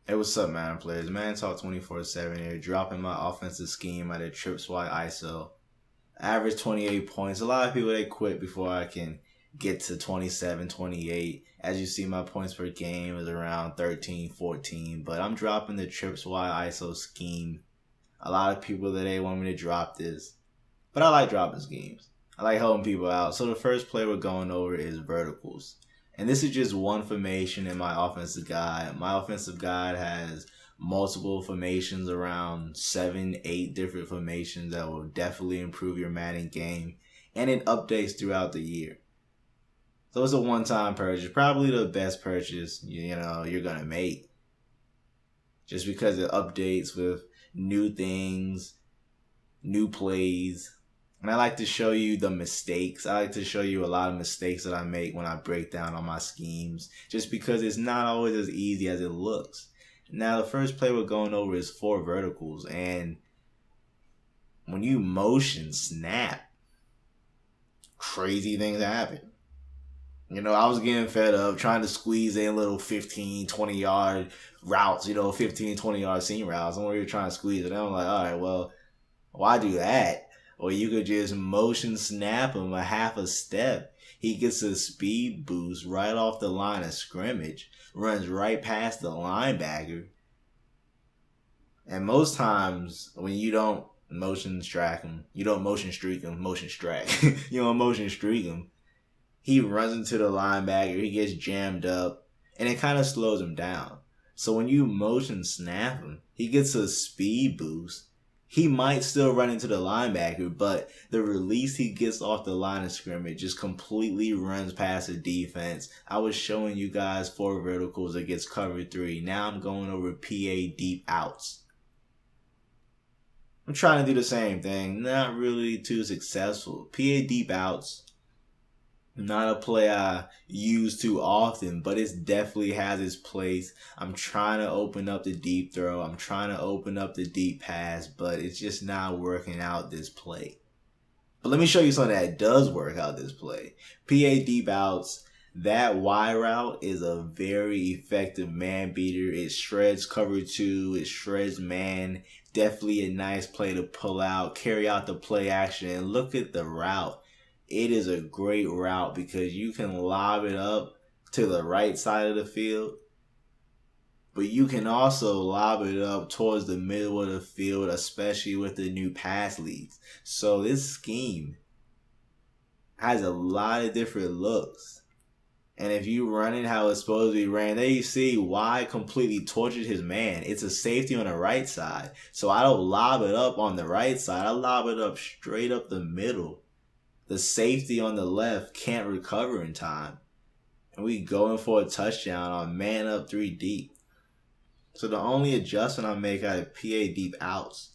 Hey, what's up, man, players? Man, talk 24/7 here, dropping my offensive scheme at a trips wide ISO. Average 28 points. A lot of people, they quit before I can get to 27, 28. As you see, my points per game is around 13, 14. But I'm dropping the trips wide ISO scheme. A lot of people today want me to drop this. But I like dropping schemes. I like helping people out. So the first play we're going over is verticals. And this is just one formation in my offensive guide. My offensive guide has multiple formations, around 7, 8 different formations that will definitely improve your Madden game. And it updates throughout the year. So it's a one-time purchase. Probably the best purchase, you're going to make. Just because it updates with new things, new plays. And I like to show you the mistakes. I like to show you a lot of mistakes that I make when I break down on my schemes. Just because it's not always as easy as it looks. Now, the first play we're going over is 4 verticals. And when you motion snap, crazy things happen. I was getting fed up trying to squeeze in little 15, 20-yard routes, 15, 20-yard seam routes. And we were trying to squeeze it. And I'm like, all right, well, why do that? Or you could just motion snap him a half a step. He gets a speed boost right off the line of scrimmage, runs right past the linebacker. And most times when you don't motion streak him, you don't motion streak, he runs into the linebacker, he gets jammed up, and it kind of slows him down. So when you motion snap him, he gets a speed boost. He might still run into the linebacker, but the release he gets off the line of scrimmage just completely runs past the defense. I was showing you guys 4 verticals against cover 3. Now I'm going over PA deep outs. I'm trying to do the same thing. Not really too successful. PA deep outs. Not a play I use too often, but it definitely has its place. I'm trying to open up the deep throw. I'm trying to open up the deep pass, but it's just not working out this play. But let me show you something that does work out this play. PA deep outs, that Y route is a very effective man beater. It shreds cover 2. It shreds man. Definitely a nice play to pull out, carry out the play action, and look at the route. It is a great route because you can lob it up to the right side of the field, but you can also lob it up towards the middle of the field, especially with the new pass leads. So this scheme has a lot of different looks. And if you run it how it's supposed to be ran, there you see Y completely tortured his man. It's a safety on the right side. So I don't lob it up on the right side. I lob it up straight up the middle. The safety on the left can't recover in time. And we going for a touchdown on man up 3 deep. So the only adjustment I make out of PA deep outs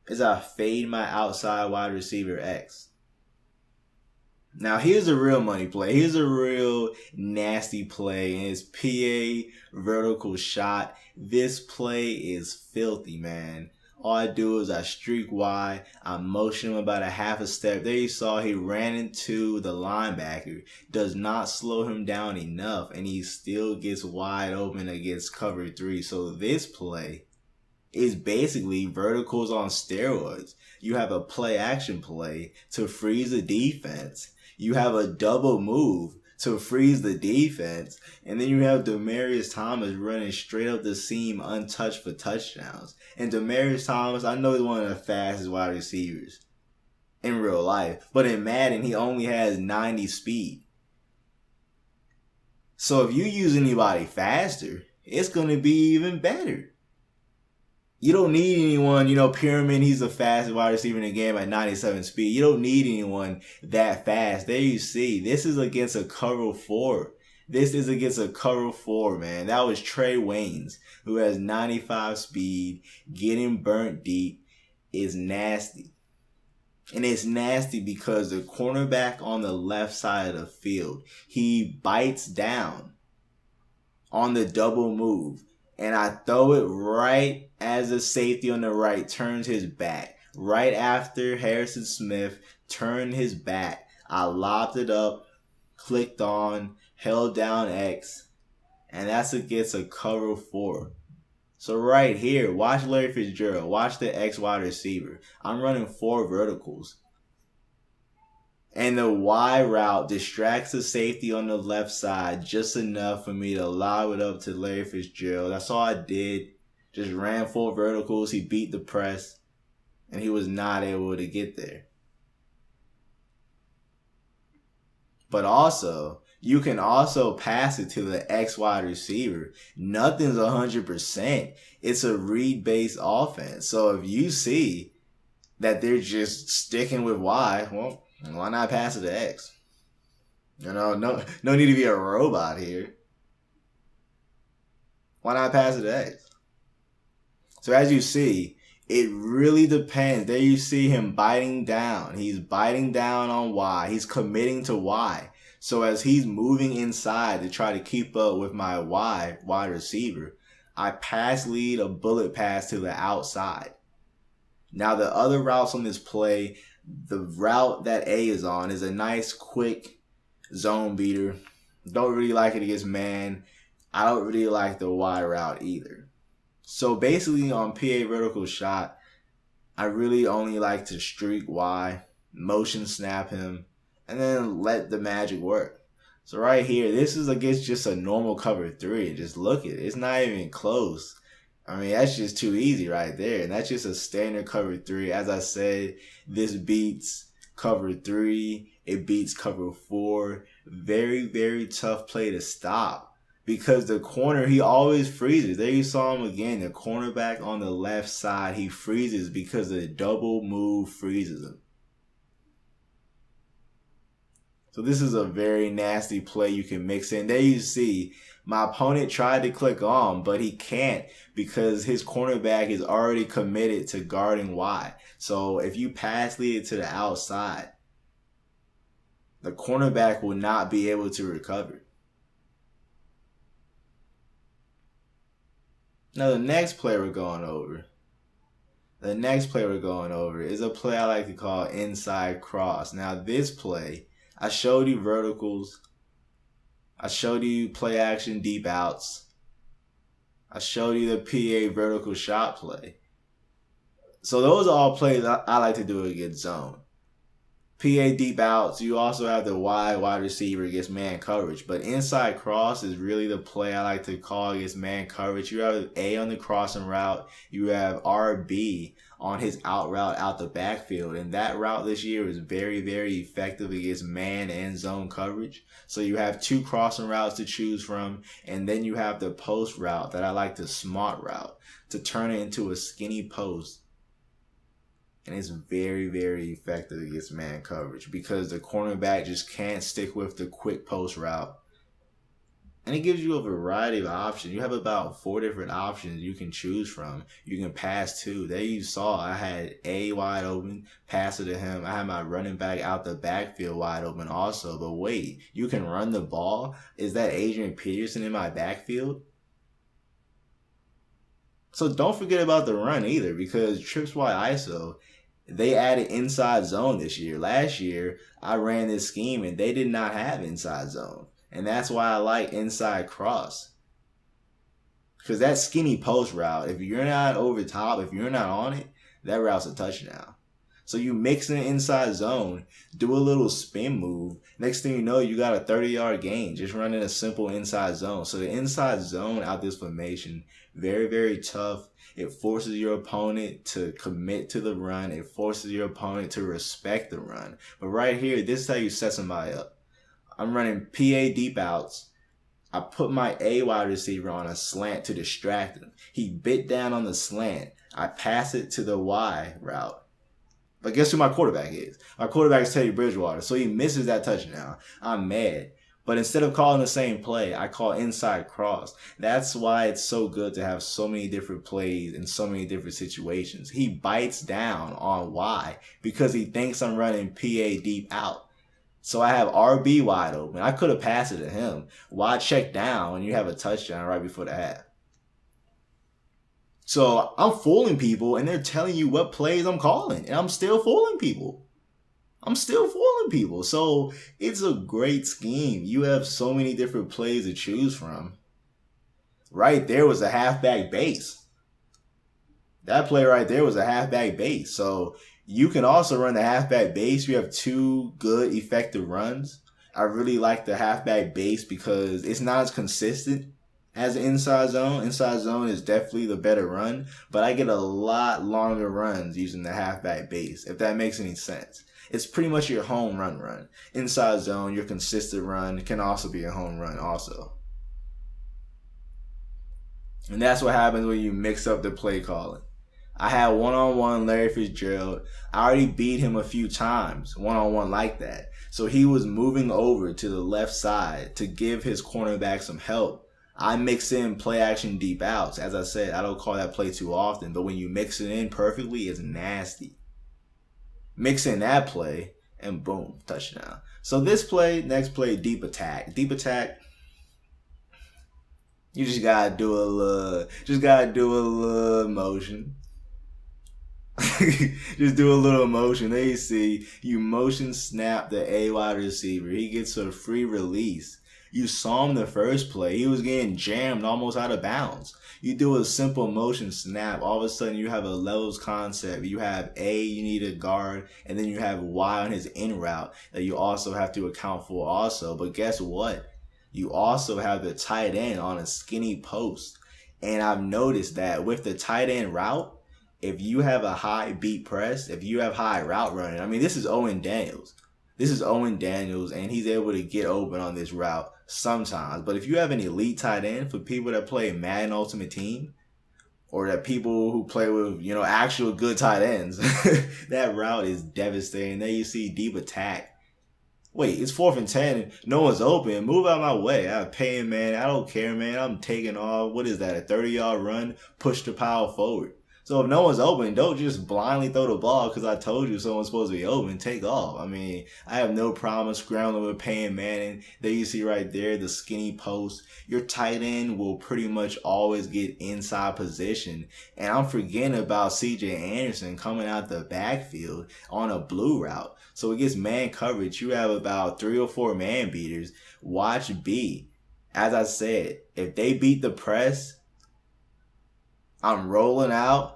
is I fade my outside wide receiver X. Now here's a real money play. Here's a real nasty play. And it's PA vertical shot. This play is filthy, man. All I do is I streak Y, I motion him about a half a step. There you saw he ran into the linebacker. Does not slow him down enough, and he still gets wide open against cover 3. So this play is basically verticals on steroids. You have a play action play to freeze the defense. You have a double move to freeze the defense. And then you have Demaryius Thomas running straight up the seam untouched for touchdowns. And Demaryius Thomas, I know he's one of the fastest wide receivers in real life. But in Madden, he only has 90 speed. So if you use anybody faster, it's going to be even better. You don't need anyone, Pyramid, he's the fastest wide receiver in the game at 97 speed. You don't need anyone that fast. There you see. This is against a cover 4. This is against a cover 4, man. That was Trey Waynes, who has 95 speed, getting burnt deep. Is nasty. And it's nasty because the cornerback on the left side of the field, he bites down on the double move. And I throw it right as the safety on the right turns his back. Right after Harrison Smith turned his back, I lobbed it up, clicked on, held down X, and that's against a cover 4. So right here, watch Larry Fitzgerald, watch the X wide receiver. I'm running 4 verticals. And the Y route distracts the safety on the left side just enough for me to allow it up to Larry Fitzgerald. That's all I did. Just ran 4 verticals. He beat the press, and he was not able to get there. But also, you can also pass it to the X wide receiver. Nothing's 100%. It's a read-based offense. So if you see that they're just sticking with Y, well, why not pass it to X? No need to be a robot here. Why not pass it to X? So as you see, it really depends. There you see him biting down. He's biting down on Y. He's committing to Y. So as he's moving inside to try to keep up with my Y wide receiver, I pass lead a bullet pass to the outside. Now the other routes on this play, the route that A is on is a nice quick zone beater. Don't really like it against man. I don't really like the Y route either. So basically on PA vertical shot, I really only like to streak Y, motion snap him, and then let the magic work. So right here, this is against just a normal cover 3. Just look at it. It's not even close. I mean, that's just too easy right there. And that's just a standard cover 3. As I said, this beats cover 3. It beats cover 4. Very, very tough play to stop. Because the corner, he always freezes. There you saw him again. The cornerback on the left side, he freezes because the double move freezes him. So this is a very nasty play you can mix in. There you see, my opponent tried to click on, but he can't because his cornerback is already committed to guarding Y. So if you pass lead it to the outside, the cornerback will not be able to recover. Now the next play we're going over. Is a play I like to call inside cross. Now this play, I showed you verticals. I showed you play action deep outs. I showed you the PA vertical shot play. So those are all plays I like to do against zone. PA deep outs, you also have the wide receiver against man coverage. But inside cross is really the play I like to call against man coverage. You have A on the crossing route. You have RB on his out route out the backfield. And that route this year is very, very effective against man and zone coverage. So you have 2 crossing routes to choose from. And then you have the post route that I like the smart route to turn it into a skinny post. And it's very, very effective against man coverage because the cornerback just can't stick with the quick post route. And it gives you a variety of options. You have about 4 different options you can choose from. You can pass to. There you saw I had A wide open, pass it to him. I had my running back out the backfield wide open also. But wait, you can run the ball? Is that Adrian Peterson in my backfield? So don't forget about the run either because trips wide ISO, they added inside zone this year. Last year, I ran this scheme and they did not have inside zone. And that's why I like inside cross. Because that skinny post route, if you're not over top, if you're not on it, that route's a touchdown. So you mix in the inside zone, do a little spin move. Next thing you know, you got a 30-yard gain just running a simple inside zone. So the inside zone out this formation, very, very tough. It forces your opponent to commit to the run. It forces your opponent to respect the run. But right here, this is how you set somebody up. I'm running PA deep outs. I put my A wide receiver on a slant to distract him. He bit down on the slant. I pass it to the Y route. But guess who my quarterback is? My quarterback is Teddy Bridgewater. So he misses that touchdown. I'm mad. But instead of calling the same play, I call inside cross. That's why it's so good to have so many different plays in so many different situations. He bites down on Y because he thinks I'm running PA deep out. So I have RB wide open. I could have passed it to him. Y check down and you have a touchdown right before the half. So I'm fooling people and they're telling you what plays I'm calling. And I'm still fooling people. So it's a great scheme. You have so many different plays to choose from. Right there was a halfback base. That play right there was a halfback base. So you can also run the halfback base. You have two good, effective runs. I really like the halfback base because it's not as consistent as the inside zone. Inside zone is definitely the better run, but I get a lot longer runs using the halfback base, if that makes any sense. It's pretty much your home run. Inside zone, your consistent run can also be a home run also. And that's what happens when you mix up the play calling. I had one-on-one Larry Fitzgerald. I already beat him a few times one-on-one like that. So he was moving over to the left side to give his cornerback some help. I mix in play action deep outs. As I said, I don't call that play too often, but when you mix it in perfectly, it's nasty. Mix in that play, and boom, touchdown. So this play, next play, deep attack. Deep attack, you just gotta do a little motion. Just do a little motion. There you see, you motion snap the A wide receiver. He gets a free release. You saw him the first play. He was getting jammed almost out of bounds. You do a simple motion snap. All of a sudden, you have a levels concept. You have A, you need a guard, and then you have Y on his in route that you also have to account for also. But guess what? You also have the tight end on a skinny post. And I've noticed that with the tight end route, if you have a high beat press, if you have high route running, I mean, this is Owen Daniels. This is Owen Daniels, and he's able to get open on this route sometimes. But if you have an elite tight end, for people that play Madden Ultimate Team, or that people who play with, actual good tight ends, that route is devastating. There you see deep attack. Wait, it's 4th and 10. No one's open. Move out of my way. I'm paying, man. I don't care, man. I'm taking off. What is that? A 30-yard run? Push the power forward. So if no one's open, don't just blindly throw the ball because I told you someone's supposed to be open. Take off. I mean, I have no problem scrambling with Peyton Manning. There you see right there, the skinny post. Your tight end will pretty much always get inside position. And I'm forgetting about C.J. Anderson coming out the backfield on a blue route. So it gets man coverage. You have about 3 or 4 man beaters. Watch B. As I said, if they beat the press, I'm rolling out.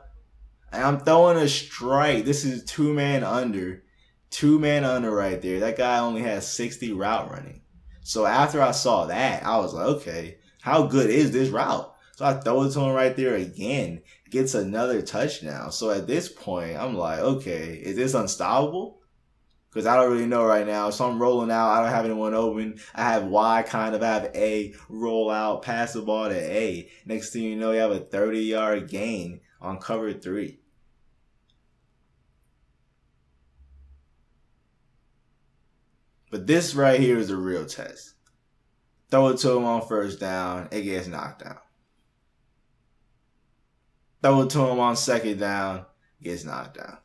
And I'm throwing a strike. This is 2-man under. 2-man under right there. That guy only has 60 route running. So after I saw that, I was like, okay, how good is this route? So I throw it to him right there again. Gets another touchdown. So at this point, I'm like, okay, is this unstoppable? Because I don't really know right now. So I'm rolling out. I don't have anyone open. I have Y kind of. I have A. Roll out. Pass the ball to A. Next thing you know, you have a 30-yard gain on cover 3. But this right here is a real test. Throw it to him on 1st down, it gets knocked down. Throw it to him on 2nd down, gets knocked down.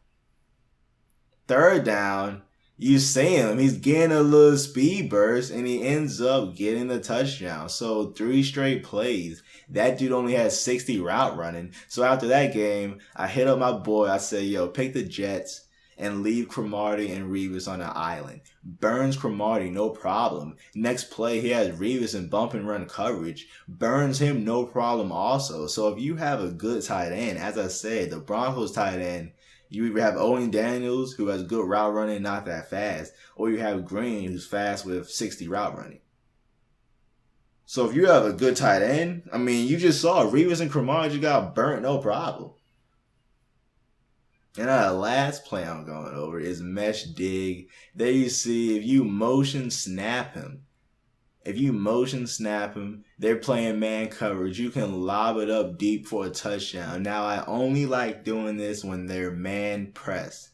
3rd down, you see him. He's getting a little speed burst, and he ends up getting the touchdown. So 3 straight plays. That dude only has 60 route running. So after that game, I hit up my boy. I said, yo, pick the Jets and leave Cromartie and Revis on the island. Burns Cromartie, no problem. Next play, he has Revis in bump and run coverage. Burns him, no problem also. So if you have a good tight end, as I said, the Broncos tight end, you either have Owen Daniels, who has good route running, not that fast, or you have Green, who's fast with 60 route running. So if you have a good tight end, I mean, you just saw Revis and Cromartie got burnt, no problem. And the last play I'm going over is mesh dig. There you see, if you motion snap him, they're playing man coverage. You can lob it up deep for a touchdown. Now, I only like doing this when they're man press.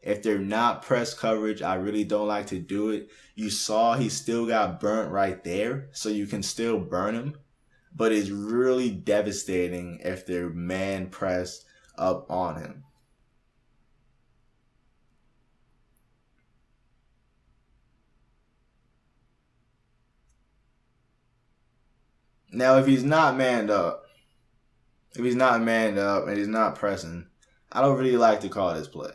If they're not press coverage, I really don't like to do it. You saw he still got burnt right there, so you can still burn him. But it's really devastating if they're man press up on him. Now, if he's not manned up, and he's not pressing, I don't really like to call this play.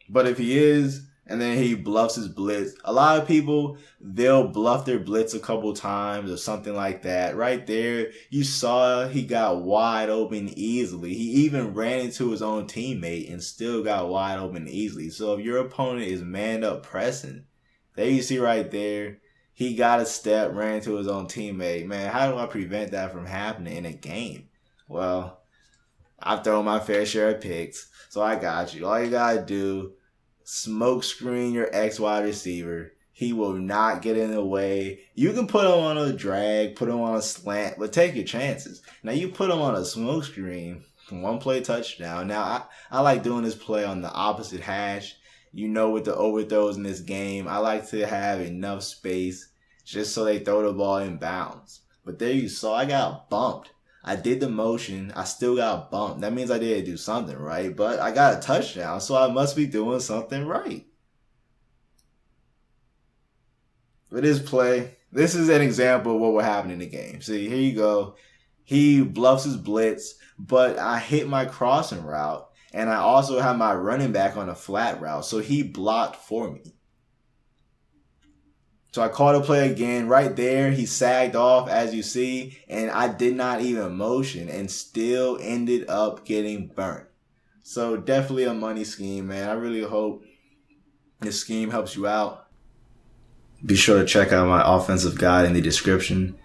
But if he is, and then he bluffs his blitz. A lot of people, they'll bluff their blitz a couple times or something like that. Right there, you saw he got wide open easily. He even ran into his own teammate and still got wide open easily. So if your opponent is manned up pressing, there you see right there, he got a step, ran into his own teammate. Man, how do I prevent that from happening in a game? Well, I've thrown my fair share of picks, so I got you. All you gotta do, smoke screen your X wide receiver. He will not get in the way. You can put him on a drag, put him on a slant, but take your chances. Now you put him on a smoke screen, one play touchdown. Now I like doing this play on the opposite hash. You know, with the overthrows in this game, I like to have enough space just so they throw the ball in bounds. But there you saw, I got bumped. I did the motion. I still got bumped. That means I didn't do something right, but I got a touchdown, so I must be doing something right. With this play, this is an example of what will happen in the game. See, here you go. He bluffs his blitz, but I hit my crossing route. And I also have my running back on a flat route. So he blocked for me. So I called a play again. Right there, he sagged off, as you see. And I did not even motion and still ended up getting burnt. So definitely a money scheme, man. I really hope this scheme helps you out. Be sure to check out my offensive guide in the description.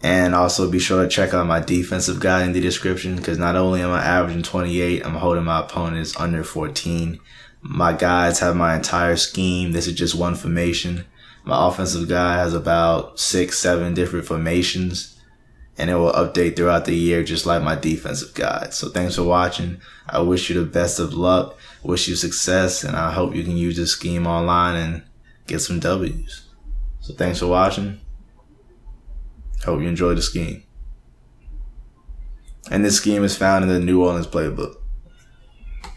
And also be sure to check out my defensive guide in the description, because not only am I averaging 28, I'm holding my opponents under 14. My guides have my entire scheme. This is just one formation. My offensive guide has about 6-7 different formations, and it will update throughout the year just like my defensive guide. So thanks for watching. I wish you the best of luck, wish you success, and I hope you can use this scheme online and get some W's. So thanks for watching. Hope you enjoy the scheme. And this scheme is found in the New Orleans playbook.